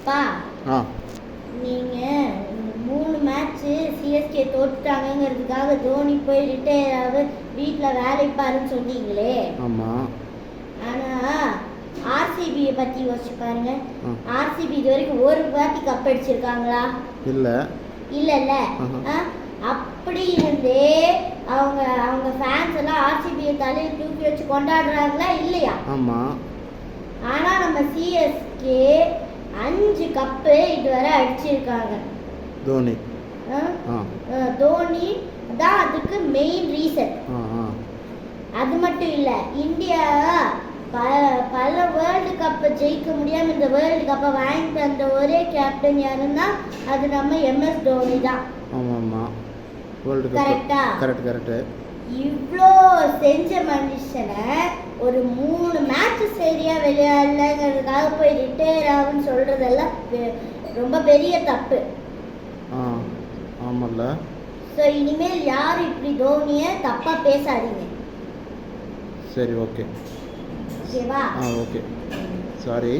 பா ஆ நீங்கள் 3 match CSK தோற்றுட்டாங்கிறதுக்காக Dhoni போய் ரிட்டையர் ஆக வீட்டில் வேலை பாருன்னு சொன்னீங்களே. ஆமாம். ஆனால் ஆர்சிபியை பற்றி யோசிச்சு பாருங்க. ஆர்சிபி இது வரைக்கும் ஒரு வாட்டி கப் அடிச்சிருக்காங்களா? இல்லை இல்லைல்ல. அப்படி இருந்தே அவங்க அவங்க ஃபேன்ஸ் எல்லாம் ஆர்சிபியை தலையில் தூக்கி வச்சு கொண்டாடுறாங்களா இல்லையா? ஆமாம். ஆனால் நம்ம சிஎஸ்கே 5 கப்பு இதுவரை அடிச்சிருக்காங்க. தோனி தோனி தான் அதுக்கு மெயின் ரீசன். அது மட்டும் இல்லை, இந்தியா பல வேர்ல்டு கப்பை ஜெயிக்க முடியாமல் இந்த வேர்ல்டு கப்பை வாங்கி தந்த ஒரே கேப்டன் யாருன்னா அது நம்ம எம்எஸ் தோனி தான். ஆமாம்மா, வேர்ல்டு கப். கரெக்டா? கரெக்டு. இவ்வளோ செஞ்ச மனுஷனை ஒரு 3 மேட்ச் சரியாக விளையாடலங்கிறதுக்காக போய் ரிட்டையர் ஆகுன்னு சொல்கிறதெல்லாம் ரொம்ப பெரிய தப்பு. ஆமாம்ல. ஸோ இனிமேல் யாரும் இப்படி தோனியை தப்பாக பேசாதீங்க. சரி, ஓகே. ஓகேவா? ஓகே. சாரி.